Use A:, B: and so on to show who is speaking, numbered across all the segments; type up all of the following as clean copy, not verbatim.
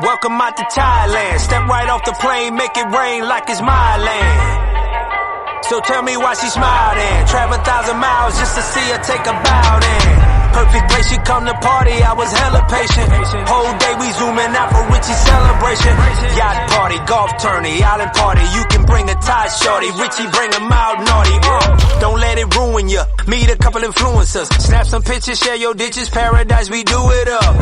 A: Welcome out to Thailand. Step right off the plane, make it rain like it's my land. So tell me why she smiled in. Travel 1,000 miles just to see her take a bow in. Perfect place, she come to party, I was hella patient. Whole day we zooming out for Richie celebration. Yacht party, golf tourney, island party. You can bring a Thai shorty, Richie bring him out naughty. Don't let it ruin ya. Meet a couple influencers. Snap some pictures, share your ditches. Paradise, we do it up.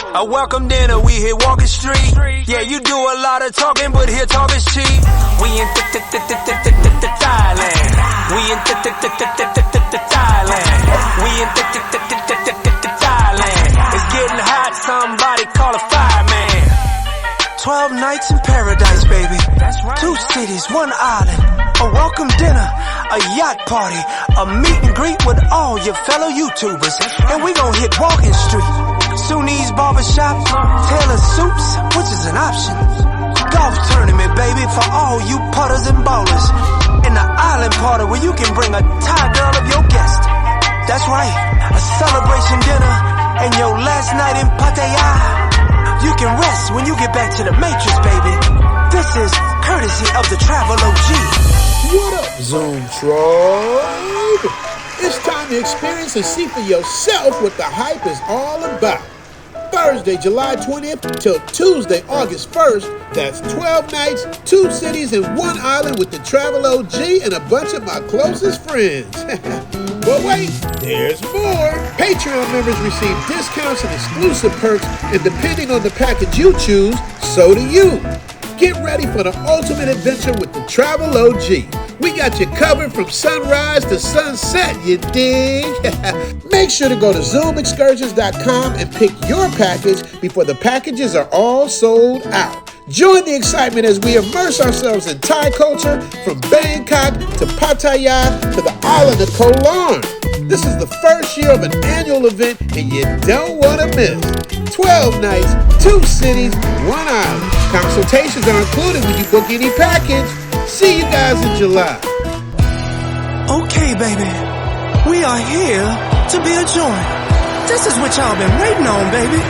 A: A welcome dinner, we hit Walking Street. Yeah, you do a lot of talking, but here talk is cheap. We in Thailand. We in Thailand. We in Thailand. It's getting hot, somebody call a fireman. 12 nights in paradise, baby. 2 cities, 1 island. A welcome dinner, a yacht party, a meet and greet with all your fellow YouTubers. And we gon' hit Walking Street. Sunni's barbershop, Taylor Soups, which is an option. Golf tournament, baby, for all you putters and bowlers. And the island party where you can bring a Thai girl of your guest. That's right, a celebration dinner and your last night in Pattaya. You can rest when you get back to the Matrix, baby. This is courtesy of the Travel OG.
B: What up, Zoom Tribe? It's time to experience and see for yourself what the hype is all about. Thursday, July 20th till Tuesday, August 1st. That's 12 nights, 2 cities, and 1 island with the Travel OG and a bunch of my closest friends. But wait, there's more. Patreon members receive discounts and exclusive perks, and depending on the package you choose, so do you. Get ready for the ultimate adventure with the Travel OG. We got you covered from sunrise to sunset, you dig? Make sure to go to zoomexcursions.com and pick your package before the packages are all sold out. Join the excitement as we immerse ourselves in Thai culture from Bangkok to Pattaya to the island of Koh Larn. This is the first year of an annual event and you don't want to miss. 12 nights, 2 cities, 1 island. Consultations are included when you book any package. See you guys in July.
A: Okay, baby. We are here to be a joint. This is what y'all been waiting on, baby.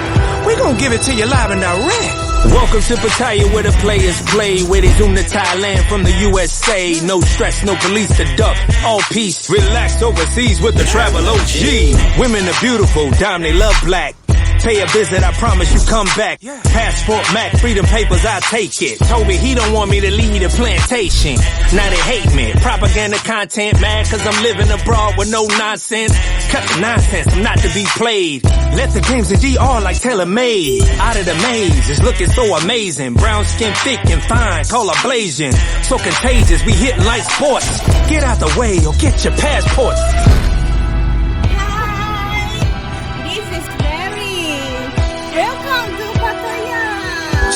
A: We gonna give it to you live and direct. Welcome to Pattaya where the players play, where they zoom to Thailand from the USA. No stress, no police to duck, all peace. Relax overseas with the Travel OG. Women are beautiful, damn they love black. Pay a visit, I promise you come back. Passport, Mac, freedom papers, I'll take it. Told me he don't want me to lead a plantation. Now they hate me. Propaganda content, mad cause I'm living abroad with no nonsense. Cut the nonsense, I'm not to be played. Let the games of DR like tailor-made. Out of the maze, it's looking so amazing. Brown skin thick and fine, call her blazing. So contagious, we hitting like sports. Get out the way or get your passports.
C: Welcome to Pattaya.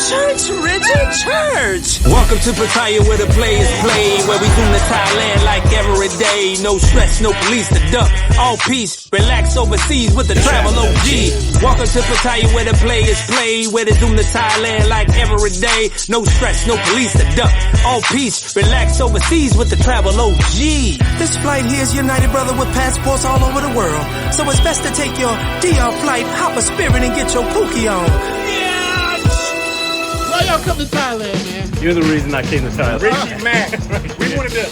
A: Church, Richard, church. Welcome to Pattaya where the players play, where we zoom to Thailand like every day. No stress, no police to duck, all peace. Relax overseas with the Travel OG. Welcome to Pattaya where the players play, where they zoom to Thailand like every day. No stress, no police to duck, all peace. Relax overseas with the Travel OG. This flight here is United Brother with passports all over the world. So it's best to take your DR flight, hop a Spirit and get your pookie on.
B: Why y'all come to Thailand, man?
D: You're the reason I came to Thailand.
B: Richie Mac. We wanted to...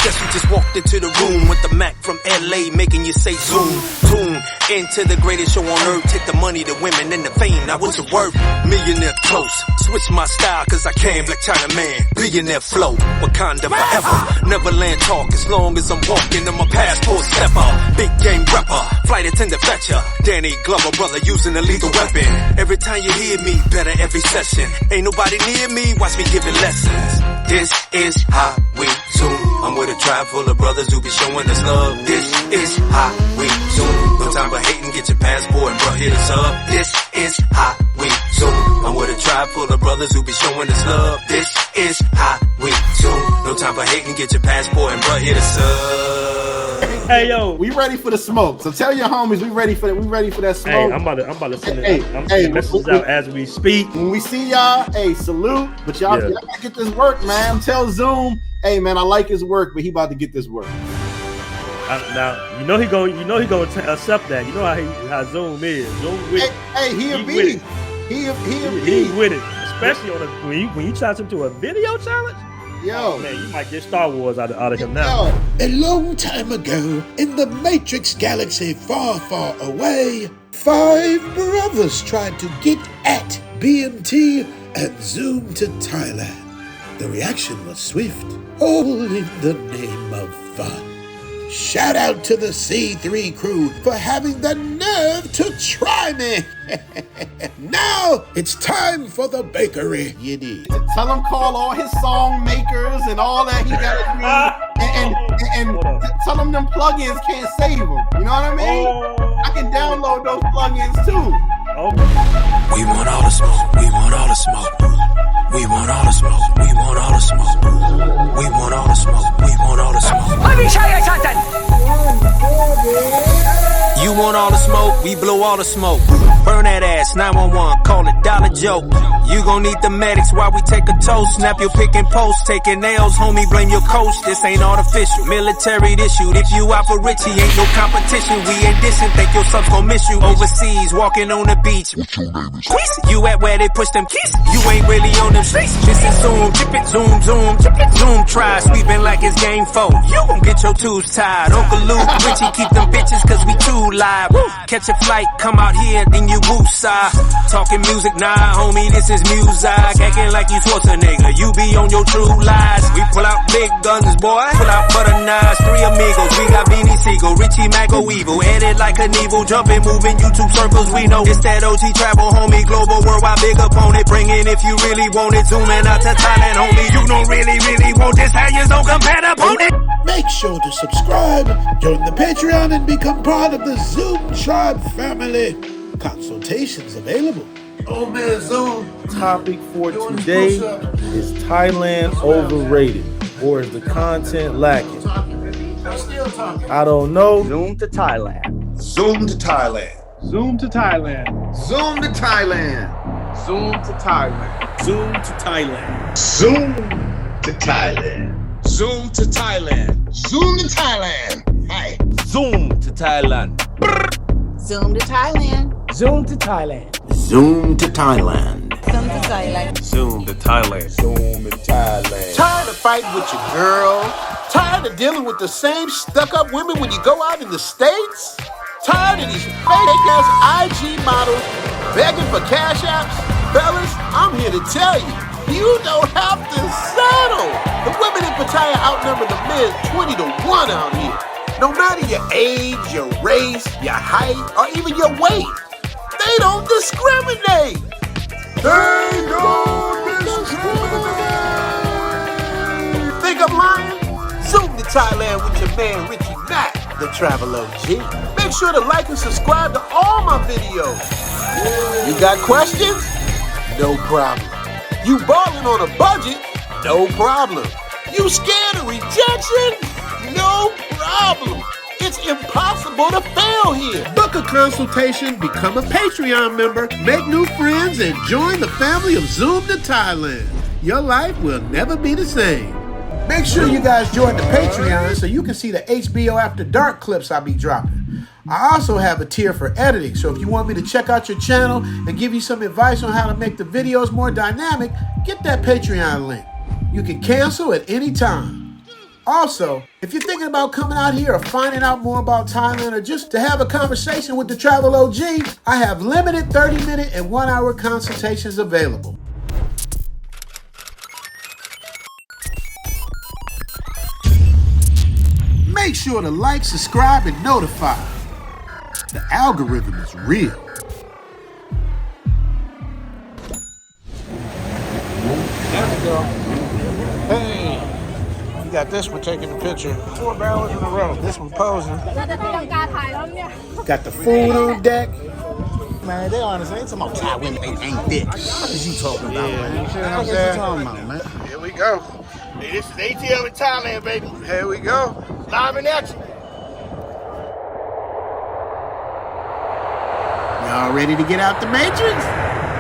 A: Guess we just walked into the room with the Mac from LA, making you say zoom, tune into the greatest show on earth. Take the money, the women, and the fame. Now what's it worth? Millionaire close. Switch my style, cause I can. Black China man, billionaire flow. Wakanda forever. Neverland talk as long as I'm walking. I'm a passport stepper. Big game rapper. Flight attendant fetcher. Danny Glover, brother, using a lethal weapon. Every time you hear me, better every session. Ain't nobody near me, watch me giving lessons. This is how we zoom. I'm with a tribe full of brothers who be showing us love. This is how we zoom. No time for hating, get your passport and bro, hit us up. This is how we zoom. I'm with a tribe full of brothers who be showing us love. This is how we zoom. No time for hating, get your passport and bro, hit us up.
D: Hey yo,
E: we ready for the smoke. So tell your homies we ready for that. We ready for that smoke.
D: Hey, I'm about to send it. I'm sending messages out as we speak.
E: When we see y'all, hey, salute. But y'all gotta get this work, man. Tell Zoom, hey man, I like his work, but he about to get this work.
D: Now you know he gonna accept that. You know how Zoom is. Zoom with
E: He
D: with it, especially on when you challenge him to a video challenge.
E: Yo,
D: man, you might get Star Wars out of him now.
B: A long time ago, in the Matrix galaxy far, far away, 5 brothers tried to get at BMT and Zoom to Thailand. The reaction was swift, all in the name of fun. Shout out to the C3 crew for having the nerve to try me. Now it's time for the bakery. You need.
E: Tell him call all his song makers and all that he got to do, and tell him them plugins can't save him. You know what I mean? I can download those plugins too.
A: We want all the smoke. We want all the smoke. We want all the smoke. We want all the smoke. We want all the smoke. We want all the smoke.
F: Let me show you something.
A: You want all the smoke, we blow all the smoke. Burn that ass, 911, call it dollar joke. You gon' need the medics while we take a toast. Snap your pick and post, taking nails, homie, blame your coach. This ain't artificial, military issued. If you out for Richie, ain't no competition. We ain't dissing, think your subs gon' miss you. Overseas, walking on the beach. You at where they push them keys. You ain't really on them streets. This is Zoom, chip it, zoom, zoom, chip it, zoom. Try sweeping like it's game 4. You gon' get your tubes tied. Uncle Luke, Richie, keep them bitches cause we too live. Catch a flight, come out here, then you woosah. Talking music, nah, homie, this is music. Acting like you Schwarzenegger, you be on your true lies. We pull out big guns, boy. Pull out butter knives, 3 amigos. We got Beanie Siegel, Richie Mago Evil. Edit like an evil, jumping, moving YouTube circles. We know it's that OG travel, homie. Global, worldwide, big opponent. Bring it if you really want it. Zooming out to Thailand, homie. You don't really want this. How you don't compare the opponent?
B: Make sure to subscribe, join the Patreon, and become part of the Zoom Tribe family. Consultations available. Oh man, Zoom.
G: Topic for today is Thailand overrated, or is the content lacking?
B: I'm still talking.
G: I don't know.
F: Zoom to Thailand.
H: Zoom to Thailand.
D: Zoom to Thailand.
H: Zoom to Thailand.
E: Zoom to Thailand.
H: Zoom to Thailand.
I: Zoom to Thailand.
H: Zoom to Thailand.
I: Zoom to Thailand. Hi.
H: Zoom to Thailand.
C: Zoom to Thailand.
F: Zoom to Thailand.
I: Zoom to Thailand.
C: Zoom to Thailand.
H: Zoom to Thailand.
I: Zoom to Thailand.
B: Tired of fighting with your girl? Tired of dealing with the same stuck-up women when you go out in the States? Tired of these fake-ass IG models begging for cash apps? Fellas, I'm here to tell you, you don't have to settle. The women in Pattaya outnumber the men 20 to 1 out here. No matter your age, your race, your height, or even your weight, they don't discriminate. They don't discriminate. Think I'm lying? Zoom to Thailand with your man Richie Mack, the Travel OG. Make sure to like and subscribe to all my videos. You got questions? No problem. You balling on a budget? No problem. You scared of rejection? No problem. It's impossible to fail here. Book a consultation, become a Patreon member, make new friends, and join the family of Zoom to Thailand. Your life will never be the same. Make sure you guys join the Patreon so you can see the HBO After Dark clips I'll be dropping. I also have a tier for editing, so if you want me to check out your channel and give you some advice on how to make the videos more dynamic, get that Patreon link. You can cancel at any time. Also, if you're thinking about coming out here or finding out more about Thailand or just to have a conversation with the Travel OG, I have limited 30-minute and 1-hour consultations available. Make sure to like, subscribe, and notify. The algorithm is real. There we go. Hey. You got this one taking the picture. 4 barrels in a row. This one posing. Got the food on deck.
I: Man, they honestly ain't talking about Thai women. They ain't thick. What is you talking about, man?
B: You know
I: What you talking about, man?
B: Here we go.
I: Hey, this is ATL in Thailand, baby.
B: Here we go.
I: Live in action.
B: Y'all ready to get out the Matrix?